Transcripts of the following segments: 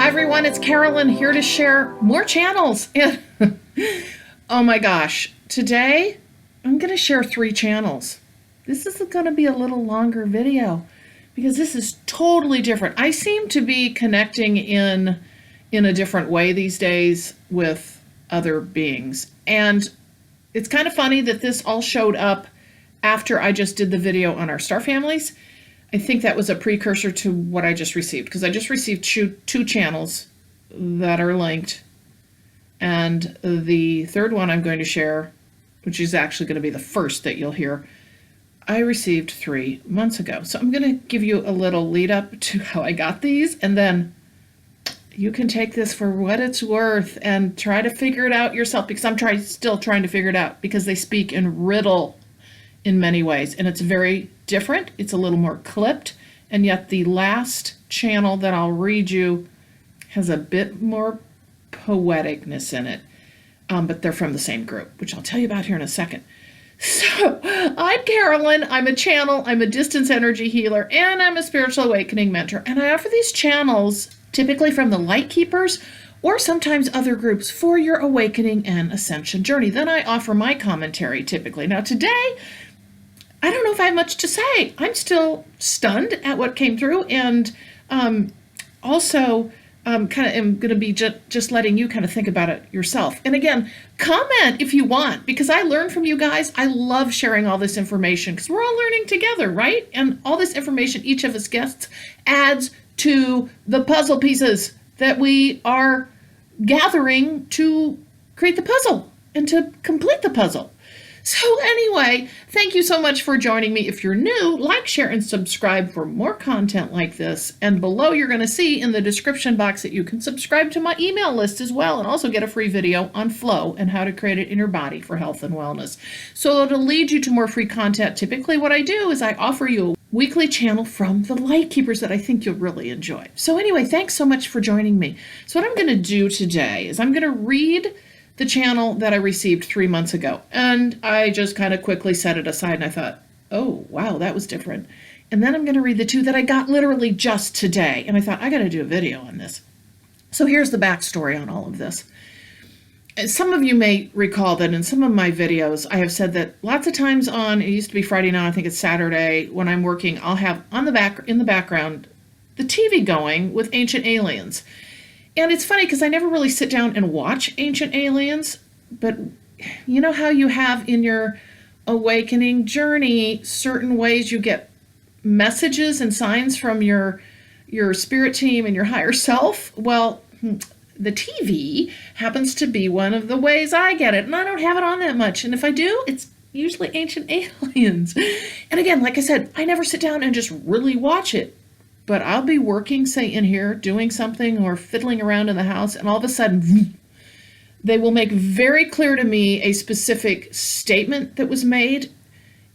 Hi everyone, it's Carolyn here to share more channels. And oh my gosh, today I'm going to share 3 channels. This is going to be a little longer video because this is totally different. I seem to be connecting in a different way these days with other beings. And it's kind of funny that this all showed up after I just did the video on our star families. I think that was a precursor to what I just received, because I just received 2 channels that are linked. And the third one I'm going to share, which is actually going to be the first that you'll hear, I received 3 months ago. So I'm going to give you a little lead up to how I got these, and then you can take this for what it's worth and try to figure it out yourself, because I'm still trying to figure it out, because they speak in riddle in many ways, and it's very different. It's a little more clipped, and yet the last channel that I'll read you has a bit more poeticness in it, but they're from the same group, which I'll tell you about here in a second. So I'm Carolyn. I'm a channel, I'm a distance energy healer, and I'm a spiritual awakening mentor, and I offer these channels typically from the light keepers or sometimes other groups for your awakening and ascension journey. Then I offer my commentary typically. Now today, I don't know if I have much to say. I'm still stunned at what came through, and also am going to be just letting you kind of think about it yourself. And again, comment if you want, because I learn from you guys. I love sharing all this information because we're all learning together, right? And all this information each of us gets adds to the puzzle pieces that we are gathering to create the puzzle and to complete the puzzle. So anyway, thank you so much for joining me. If you're new, like, share, and subscribe for more content like this. And below you're going to see in the description box that you can subscribe to my email list as well, and also get a free video on flow and how to create it in your body for health and wellness. So it'll lead you to more free content. Typically what I do is I offer you a weekly channel from the light keepers that I think you'll really enjoy. So anyway, thanks so much for joining me. So what I'm going to do today is I'm going to read the channel that I received 3 months ago. And I just kind of quickly set it aside, and I thought, oh, wow, that was different. And then I'm going to read the 2 that I got literally just today. And I thought, I got to do a video on this. So here's the backstory on all of this. Some of you may recall that in some of my videos, I have said that lots of times it used to be Friday, now I think it's Saturday, when I'm working, I'll have in the background the TV going with Ancient Aliens. And it's funny because I never really sit down and watch Ancient Aliens, but you know how you have in your awakening journey certain ways you get messages and signs from your spirit team and your higher self? Well, the TV happens to be one of the ways I get it, and I don't have it on that much. And if I do, it's usually Ancient Aliens. And again, like I said, I never sit down and just really watch it. But I'll be working, say, in here, doing something or fiddling around in the house, and all of a sudden, they will make very clear to me a specific statement that was made,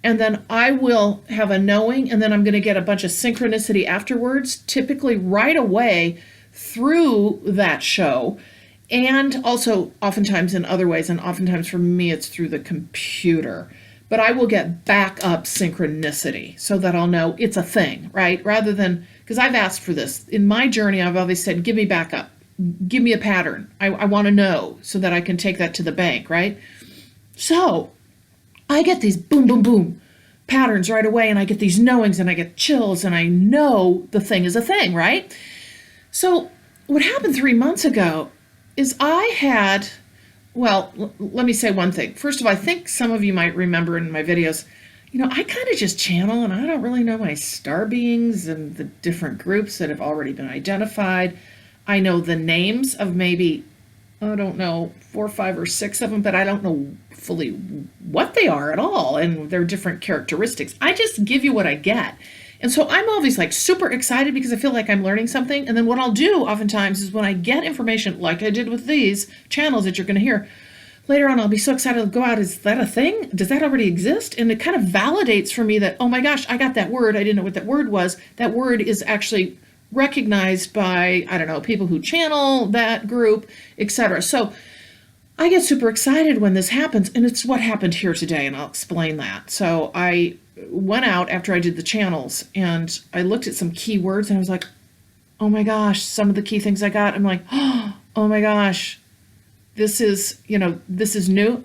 and then I will have a knowing, and then I'm going to get a bunch of synchronicity afterwards, typically right away through that show, and also oftentimes in other ways, and oftentimes for me it's through the computer. But I will get backup synchronicity so that I'll know it's a thing, right? Rather than, because I've asked for this. In my journey, I've always said, give me backup. Give me a pattern. I want to know so that I can take that to the bank, right? So I get these boom, boom, boom patterns right away, and I get these knowings, and I get chills, and I know the thing is a thing, right? So what happened 3 months ago is well, let me say one thing. First of all, I think some of you might remember in my videos, I kind of just channel, and I don't really know my star beings and the different groups that have already been identified. I know the names of maybe, I don't know, 4, 5, or 6 of them, but I don't know fully what they are at all and their different characteristics. I just give you what I get. And so I'm always like super excited because I feel like I'm learning something. And then what I'll do oftentimes is when I get information like I did with these channels that you're going to hear, later on I'll be so excited to go out, is that a thing? Does that already exist? And it kind of validates for me that, oh my gosh, I got that word. I didn't know what that word was. That word is actually recognized by, I don't know, people who channel that group, etc. So I get super excited when this happens, and it's what happened here today, and I'll explain that. So I went out after I did the channels, and I looked at some keywords, and I was like, oh my gosh, some of the key things I got, I'm like, oh my gosh, this is, this is new,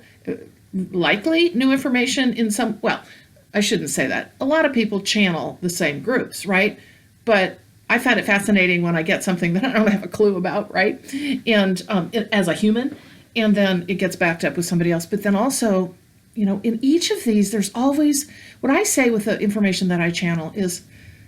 likely new information in some, well, I shouldn't say that. A lot of people channel the same groups, right? But I find it fascinating when I get something that I don't have a clue about, right? And as a human, and then it gets backed up with somebody else. But then also, in each of these, there's always, what I say with the information that I channel is,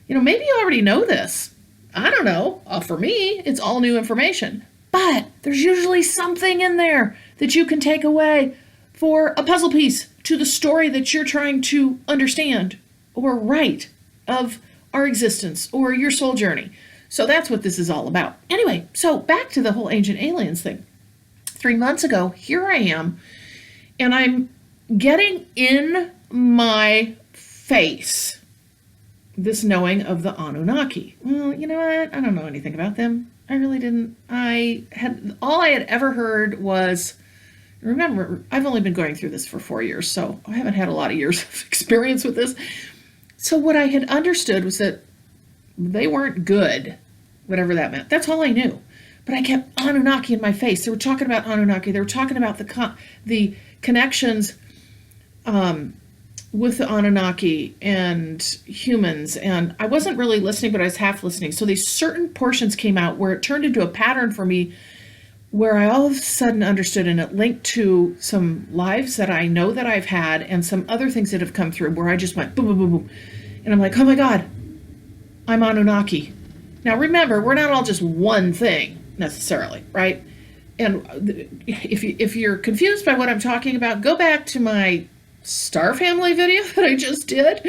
maybe you already know this. I don't know. For me, it's all new information. But there's usually something in there that you can take away for a puzzle piece to the story that you're trying to understand or write of our existence or your soul journey. So that's what this is all about. Anyway, so back to the whole ancient aliens thing. 3 months ago, here I am, and I'm getting in my face this knowing of the Anunnaki. Well, you know what? I don't know anything about them. I really didn't. All I had ever heard was, remember, I've only been going through this for 4 years, so I haven't had a lot of years of experience with this. So what I had understood was that they weren't good, whatever that meant. That's all I knew. But I kept Anunnaki in my face. They were talking about Anunnaki. They were talking about the connections with the Anunnaki and humans. And I wasn't really listening, but I was half listening. So these certain portions came out where it turned into a pattern for me where I all of a sudden understood, and it linked to some lives that I know that I've had and some other things that have come through where I just went boom, boom, boom, boom. And I'm like, oh my God, I'm Anunnaki. Now remember, we're not all just one thing necessarily, right? And if you're confused by what I'm talking about, go back to my Star Family video that I just did.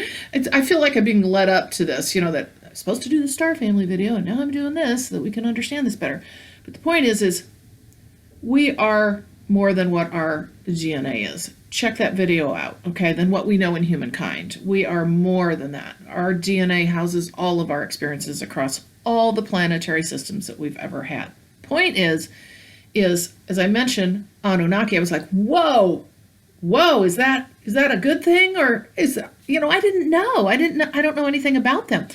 I feel like I'm being led up to this, that I'm supposed to do the Star Family video, and now I'm doing this so that we can understand this better. But the point is we are more than what our DNA is. Check that video out, okay? Than what we know in humankind. We are more than that. Our DNA houses all of our experiences across all the planetary systems that we've ever had. Point is, as I mentioned, Anunnaki, I was like, whoa, is that a good thing? Or is that, I didn't know. I don't know anything about them.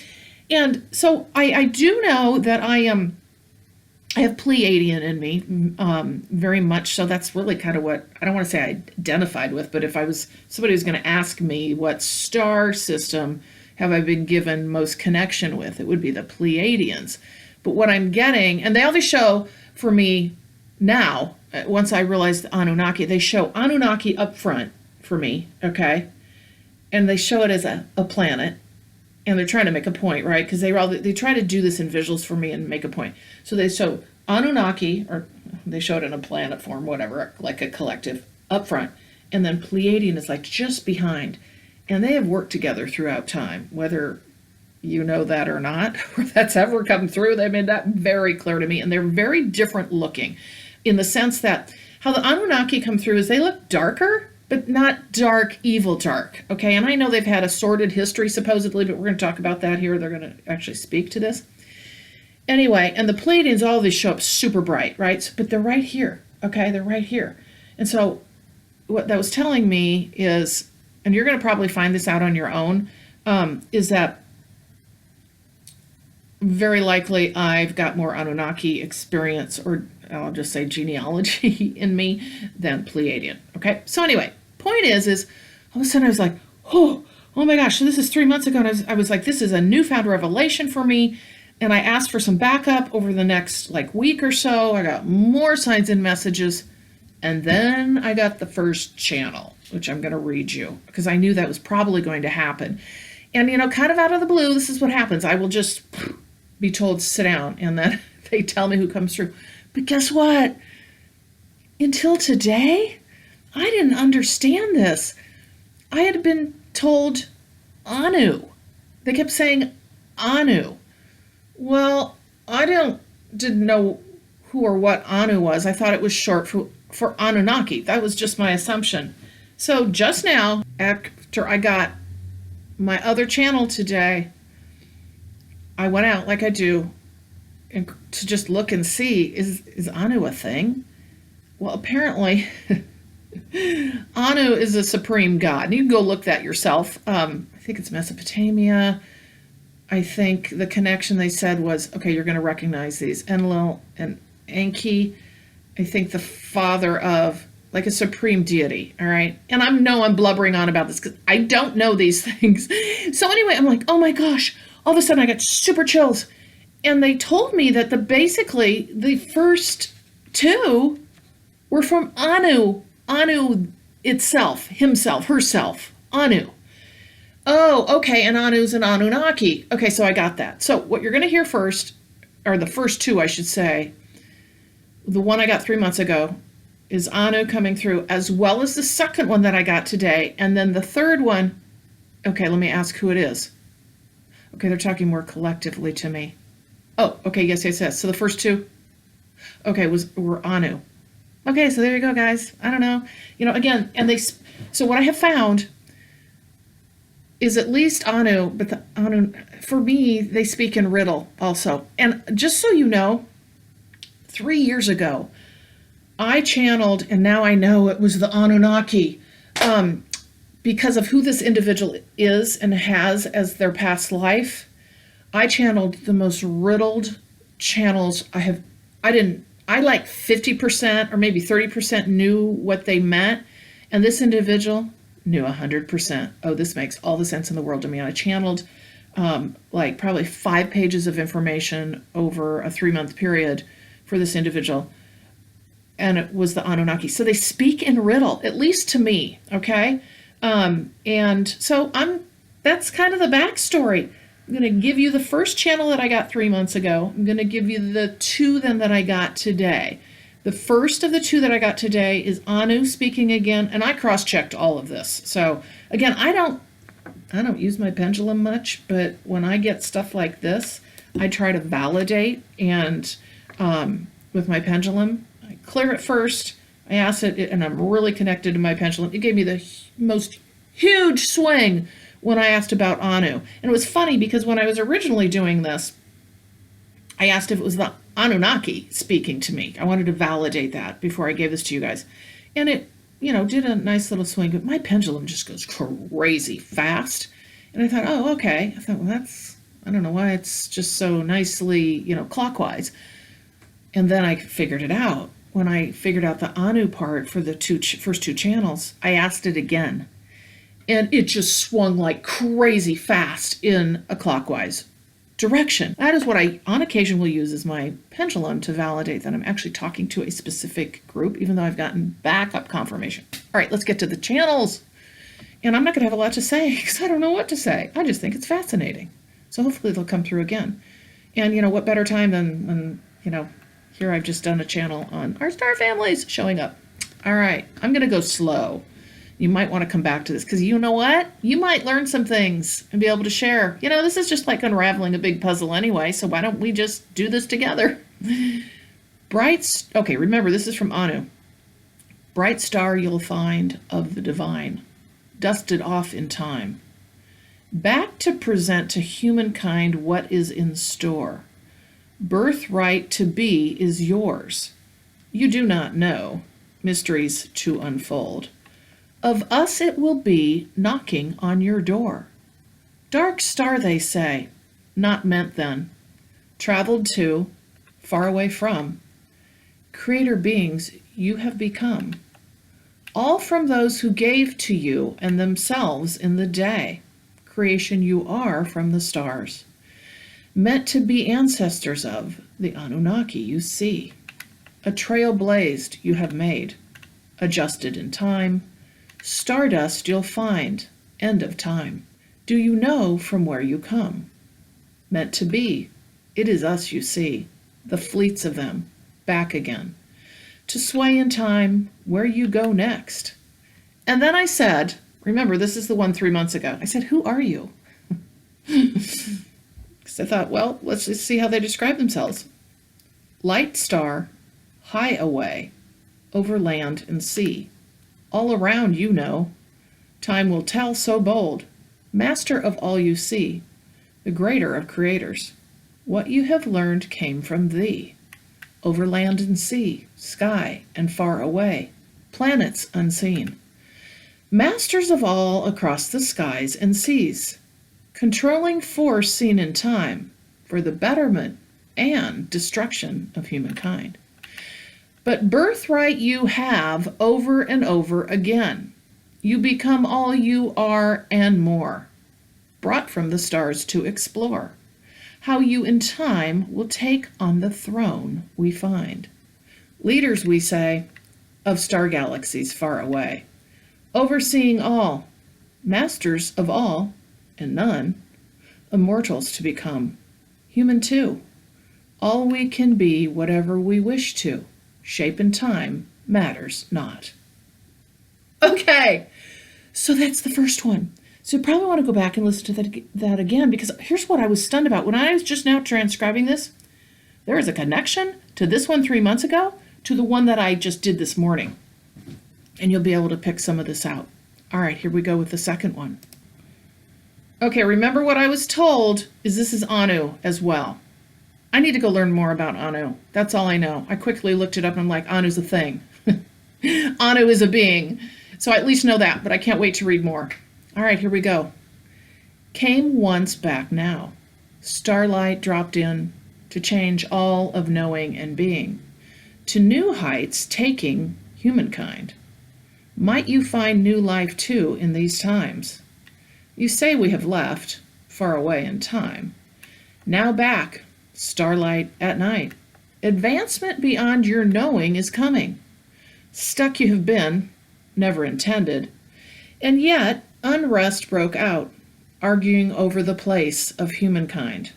And so I do know that I have Pleiadian in me, very much so. That's really kind of what, I don't want to say I identified with, but if somebody was going to ask me what star system have I been given most connection with, it would be the Pleiadians. But what I'm getting, and they always show for me now, once I realized the Anunnaki, they show Anunnaki up front for me, okay? And they show it as a planet. And they're trying to make a point, right? Because they try to do this in visuals for me and make a point. So they show Anunnaki, or they show it in a planet form, whatever, like a collective, up front. And then Pleiadian is like just behind. And they have worked together throughout time, whether you know that or not, or that's ever come through. They made that very clear to me. And they're very different looking in the sense that how the Anunnaki come through is they look darker, but not dark, evil dark, okay? And I know they've had a sordid history, supposedly, but we're going to talk about that here. They're going to actually speak to this. Anyway, and the Pleiadians, all of these show up super bright, right? But they're right here, okay? They're right here. And so what that was telling me is, and you're going to probably find this out on your own, is that very likely I've got more Anunnaki experience, or I'll just say genealogy in me, than Pleiadian, okay? So anyway, point is all of a sudden I was like, oh my gosh, so this is 3 months ago, and I was like, this is a newfound revelation for me, and I asked for some backup over the next week or so. I got more signs and messages, and then I got the first channel, which I'm going to read you, because I knew that was probably going to happen. And, kind of out of the blue, this is what happens. I will just be told to sit down, and then they tell me who comes through. But guess what? Until today, I didn't understand this. I had been told Anu. They kept saying Anu. Well, I didn't know who or what Anu was. I thought it was short for Anunnaki. That was just my assumption. So just now, after I got my other channel today, I went out like I do and to just look and see, is Anu a thing? Well, apparently Anu is a supreme god. And you can go look that yourself. I think it's Mesopotamia. I think the connection they said was, okay, you're going to recognize these. Enlil and Enki, I think the father of like a supreme deity, all right? And I'm blubbering on about this because I don't know these things. So anyway, I'm like, oh my gosh, all of a sudden I got super chills. And they told me that basically the first two were from Anu itself, himself, herself, Anu. Oh, okay, and Anu's an Anunnaki. Okay, so I got that. So what you're going to hear first, or the first two, I should say, the one I got 3 months ago is Anu coming through, as well as the second one that I got today. And then the third one, okay, let me ask who it is. Okay, they're talking more collectively to me. Oh, okay, yes. So the first two, okay, were Anu. Okay, so there you go, guys. I don't know. Again, so what I have found is at least Anu, but the Anu, for me, they speak in riddle also. And just so you know, 3 years ago, I channeled, and now I know it was the Anunnaki, because of who this individual is and has as their past life. I channeled the most riddled channels I like 50% or maybe 30% knew what they meant, and this individual knew 100%. Oh, this makes all the sense in the world to me. I channeled like probably 5 pages of information over a 3-month period for this individual, and it was the Anunnaki. So they speak in riddle, at least to me, okay? And so that's kind of the backstory. I'm going to give you the first channel that I got 3 months ago. I'm going to give you the two then that I got today. The first of the two that I got today is Anu speaking again, and I cross-checked all of this. So again, I don't use my pendulum much, but when I get stuff like this, I try to validate, and with my pendulum, I clear it first. I ask it, and I'm really connected to my pendulum. It gave me the most huge swing when I asked about Anu. And it was funny because when I was originally doing this, I asked if it was the Anunnaki speaking to me. I wanted to validate that before I gave this to you guys. And it, did a nice little swing, but my pendulum just goes crazy fast. And I thought, oh, okay. I thought, well, I don't know why it's just so nicely, clockwise. And then I figured it out. When I figured out the Anu part for the first two channels, I asked it again. And it just swung like crazy fast in a clockwise direction. That is what I, on occasion, will use as my pendulum to validate that I'm actually talking to a specific group, even though I've gotten backup confirmation. All right, let's get to the channels. And I'm not going to have a lot to say because I don't know what to say. I just think it's fascinating. So hopefully they'll come through again. And what better time than when, here I've just done a channel on our star families showing up. All right, I'm going to go slow. You might want to come back to this because you know what? You might learn some things and be able to share. This is just like unraveling a big puzzle anyway, so why don't we just do this together? Okay, remember, this is from Anu. Bright star you'll find of the divine, dusted off in time. Back to present to humankind what is in store. Birthright to be is yours. You do not know, mysteries to unfold. Of us it will be knocking on your door. Dark star, they say, not meant then. Traveled to, far away from. Creator beings you have become. All from those who gave to you and themselves in the day. Creation you are from the stars. Meant to be ancestors of the Anunnaki you see. A trail blazed you have made. Adjusted in time. Stardust you'll find, end of time. Do you know from where you come? Meant to be, it is us you see, the fleets of them, back again. To sway in time, where you go next. And then I said, remember, this is the one 3 months ago. I said, who are you? Because I thought, well, let's just see how they describe themselves. Light star, high away, over land and sea. All around you know, time will tell so bold, master of all you see, the greater of creators. What you have learned came from thee, over land and sea, sky and far away, planets unseen. Masters of all across the skies and seas, controlling force seen in time for the betterment and destruction of humankind. But birthright you have over and over again. You become all you are and more, brought from the stars to explore how you in time will take on the throne we find. Leaders, we say, of star galaxies far away, overseeing all, masters of all and none, immortals to become, human too. All we can be whatever we wish to, shape and time matters not. Okay, so that's the first one. So you probably want to go back and listen to that again, because here's what I was stunned about. When I was just now transcribing this, there is a connection to this one 3 months ago to the one that I just did this morning. And you'll be able to pick some of this out. All right, here we go with the second one. Okay, remember what I was told is this is Anu as well. I need to go learn more about Anu. That's all I know. I quickly looked it up and I'm like, Anu's a thing. Anu is a being. So I at least know that, but I can't wait to read more. All right, here we go. Came once back now. Starlight dropped in to change all of knowing and being, to new heights taking humankind. Might you find new life too in these times? You say we have left, far away in time. Now back, starlight at night. Advancement beyond your knowing is coming. Stuck you have been, never intended, and yet unrest broke out, arguing over the place of humankind.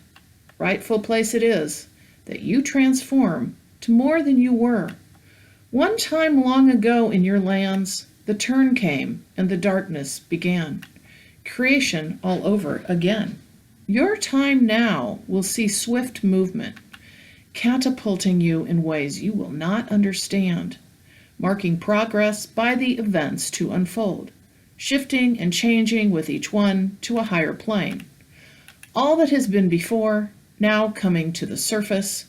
Rightful place it is, that you transform to more than you were. One time long ago in your lands, the turn came and the darkness began. Creation all over again. Your time now will see swift movement, catapulting you in ways you will not understand, marking progress by the events to unfold, shifting and changing with each one to a higher plane. All that has been before, now coming to the surface,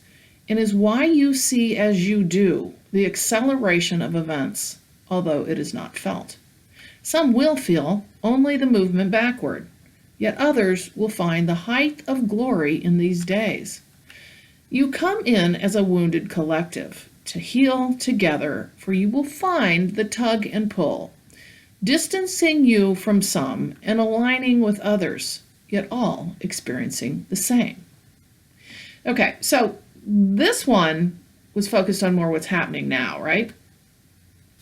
and is why you see as you do the acceleration of events, although it is not felt. Some will feel only the movement backward, yet others will find the height of glory in these days. You come in as a wounded collective, to heal together, for you will find the tug and pull, distancing you from some and aligning with others, yet all experiencing the same. Okay, so this one was focused on more what's happening now, right?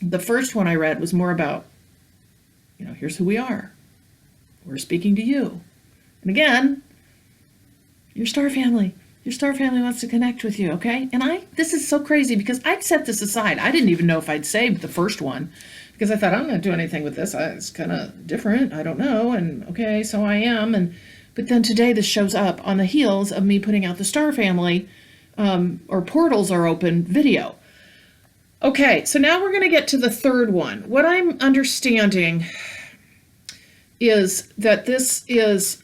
The first one I read was more about, here's who we are. We're speaking to you. And again, your star family. Your star family wants to connect with you, okay? And this is so crazy because I'd set this aside. I didn't even know if I'd saved the first one because I thought, I'm not doing anything with this. It's kind of different. I don't know. And okay, so I am. But then today this shows up on the heels of me putting out the star family or portals are open video. Okay, so now we're going to get to the third one. What I'm understanding is that this is,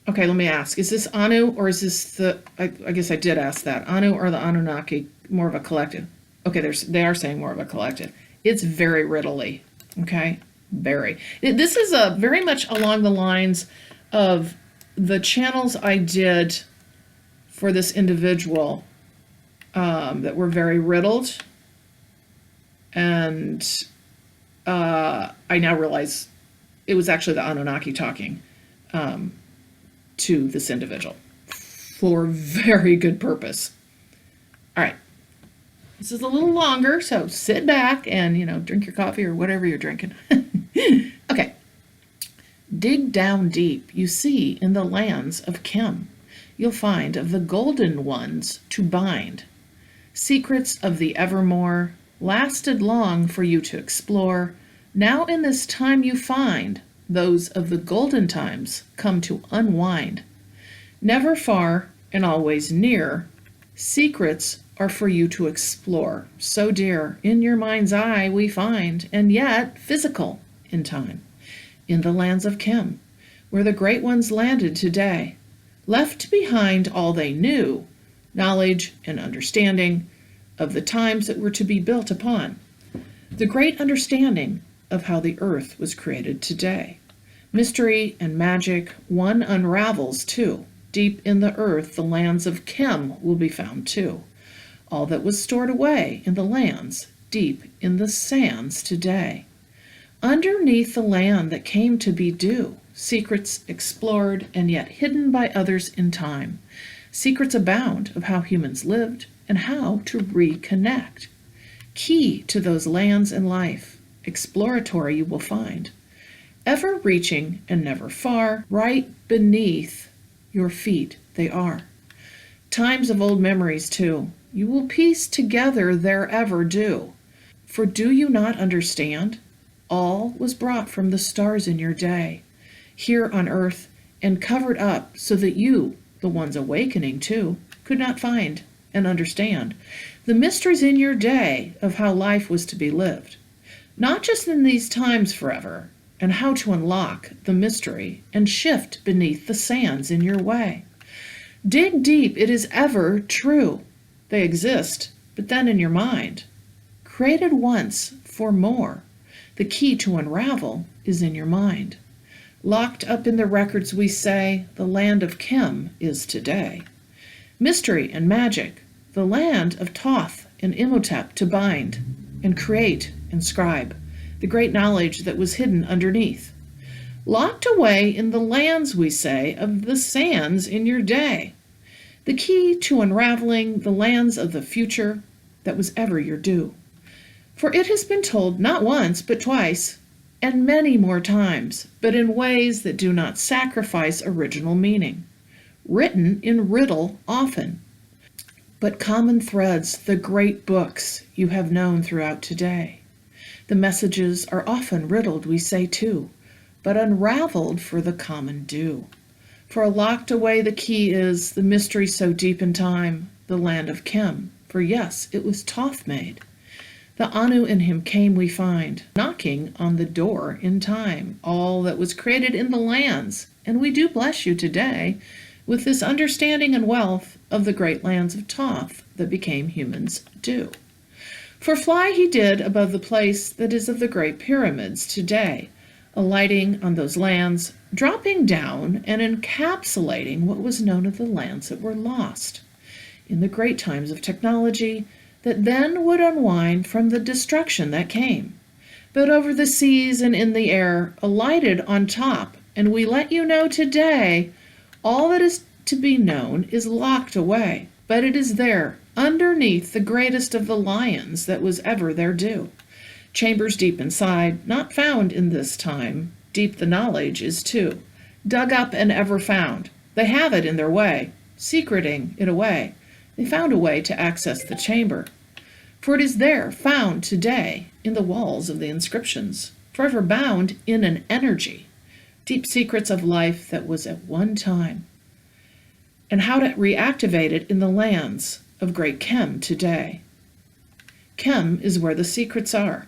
okay, let me ask, is this Anu or is this I guess I did ask that, Anu or the Anunnaki, more of a collective? Okay, they are saying more of a collective. It's very riddly, okay, very. This is very much along the lines of the channels I did for this individual that were very riddled. And I now realize it was actually the Anunnaki talking to this individual for very good purpose. All right. This is a little longer, so sit back and, drink your coffee or whatever you're drinking. Okay. Dig down deep, you see, in the lands of Chem, you'll find of the golden ones to bind. Secrets of the evermore lasted long for you to explore. Now in this time you find those of the golden times come to unwind. Never far and always near, secrets are for you to explore. So dear, in your mind's eye we find, and yet physical in time. In the lands of Chem, where the great ones landed today, left behind all they knew, knowledge and understanding of the times that were to be built upon, the great understanding of how the earth was created today. Mystery and magic, one unravels too. Deep in the earth, the lands of Chem will be found too. All that was stored away in the lands, deep in the sands today. Underneath the land that came to be due, secrets explored and yet hidden by others in time. Secrets abound of how humans lived and how to reconnect. Key to those lands and life, exploratory you will find. Ever reaching and never far, right beneath your feet they are. Times of old memories too, you will piece together their ever due. For do you not understand? All was brought from the stars in your day, here on earth, and covered up so that you, the ones awakening too, could not find and understand the mysteries in your day of how life was to be lived, not just in these times forever, and how to unlock the mystery and shift beneath the sands in your way. Dig deep, it is ever true. They exist, but then in your mind. Created once for more. The key to unravel is in your mind. Locked up in the records we say, the land of Chem is today. Mystery and magic, the land of Thoth and Imhotep to bind and create and scribe, the great knowledge that was hidden underneath. Locked away in the lands, we say, of the sands in your day. The key to unraveling the lands of the future that was ever your due. For it has been told not once, but twice, and many more times, but in ways that do not sacrifice original meaning. Written in riddle often, but common threads, the great books you have known throughout today. The messages are often riddled, we say too, but unraveled for the common due. For locked away the key is the mystery so deep in time, the land of Chem, for yes, it was Thoth made. The Anu in him came we find, knocking on the door in time, all that was created in the lands, and we do bless you today with this understanding and wealth of the great lands of Thoth that became humans do. For fly he did above the place that is of the great pyramids today, alighting on those lands, dropping down and encapsulating what was known of the lands that were lost in the great times of technology that then would unwind from the destruction that came. But over the seas and in the air, alighted on top, and we let you know today, all that is to be known is locked away, but it is there, underneath the greatest of the lions that was ever their due. Chambers deep inside, not found in this time, deep the knowledge is too, dug up and ever found. They have it in their way, secreting it away. They found a way to access the chamber. For it is there, found today, in the walls of the inscriptions, forever bound in an energy, deep secrets of life that was at one time, and how to reactivate it in the lands of great Chem today. Chem is where the secrets are.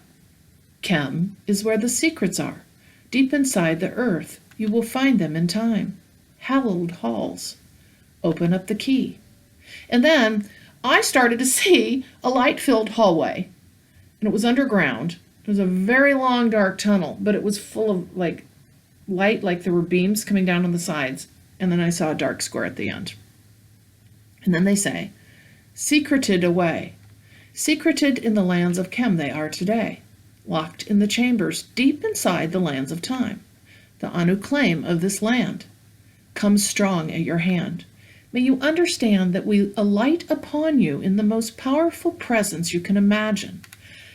Chem is where the secrets are. Deep inside the earth, you will find them in time. Hallowed halls. Open up the key. And then I started to see a light-filled hallway, and it was underground. It was a very long, dark tunnel, but it was full of light, like there were beams coming down on the sides, and then I saw a dark square at the end. And then they say, secreted away. Secreted in the lands of Chem they are today, locked in the chambers deep inside the lands of time. The Anu claim of this land comes strong at your hand. May you understand that we alight upon you in the most powerful presence you can imagine,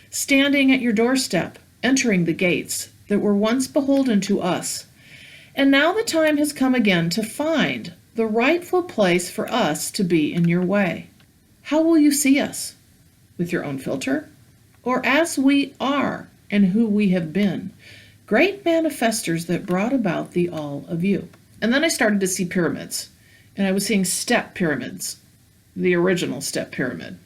standing at your doorstep, entering the gates that were once beholden to us. And now the time has come again to find the rightful place for us to be in your way. How will you see us? With your own filter? Or as we are and who we have been, great manifestors that brought about the all of you. And then I started to see pyramids. And I was seeing step pyramids, the original step pyramid.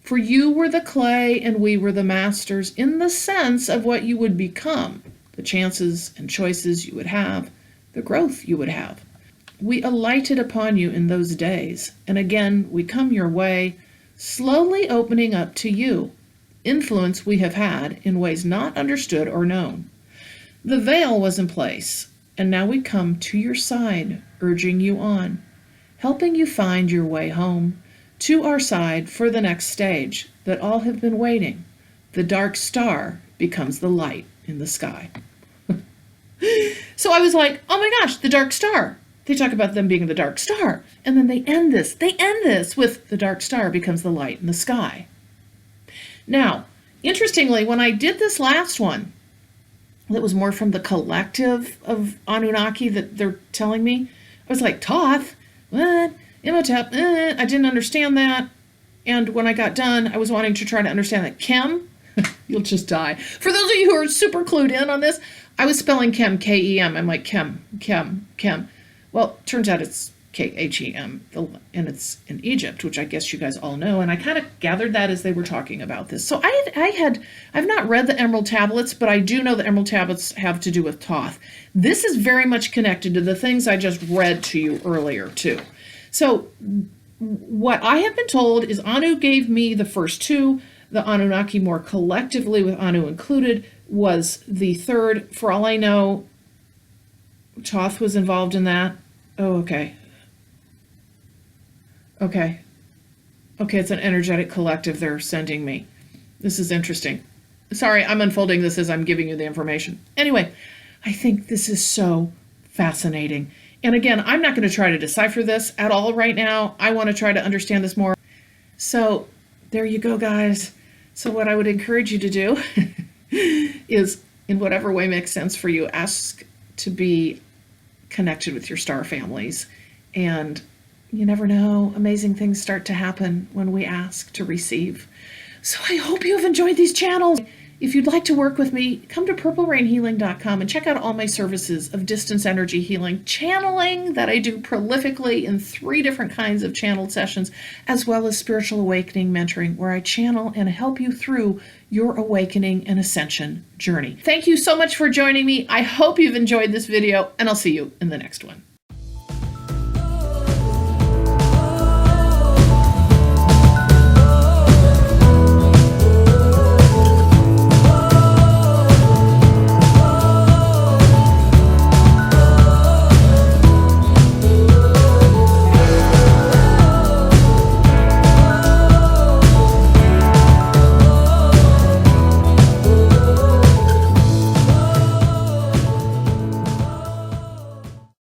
For you were the clay and we were the masters in the sense of what you would become, the chances and choices you would have, the growth you would have. We alighted upon you in those days, and again we come your way, slowly opening up to you, influence we have had in ways not understood or known. The veil was in place, and now we come to your side, urging you on, helping you find your way home, to our side for the next stage that all have been waiting. The dark star becomes the light in the sky. So I was like, oh my gosh, the dark star. They talk about them being the dark star. And then they end this with the dark star becomes the light in the sky. Now, interestingly, when I did this last one, that was more from the collective of Anunnaki that they're telling me, I was like, Thoth? What? Imhotep? I didn't understand that. And when I got done, I was wanting to try to understand that. Chem? You'll just die. For those of you who are super clued in on this, I was spelling chem, K-E-M. I'm like, chem. Well, turns out it's K-H-E-M, and it's in Egypt, which I guess you guys all know. And I kind of gathered that as they were talking about this. So I've not read the Emerald Tablets, but I do know the Emerald Tablets have to do with Thoth. This is very much connected to the things I just read to you earlier, too. So what I have been told is Anu gave me the first two. The Anunnaki, more collectively with Anu included, was the third. For all I know, Thoth was involved in that. Oh, okay. Okay, it's an energetic collective they're sending me. This is interesting. Sorry, I'm unfolding this as I'm giving you the information. Anyway, I think this is so fascinating. And again, I'm not going to try to decipher this at all right now. I want to try to understand this more. So there you go, guys. So what I would encourage you to do is, in whatever way makes sense for you, ask to be connected with your star families. And you never know, amazing things start to happen when we ask to receive. So I hope you have enjoyed these channels. If you'd like to work with me, come to purplerainhealing.com and check out all my services of distance energy healing, channeling that I do prolifically in 3 different kinds of channeled sessions, as well as spiritual awakening mentoring, where I channel and help you through your awakening and ascension journey. Thank you so much for joining me. I hope you've enjoyed this video, and I'll see you in the next one.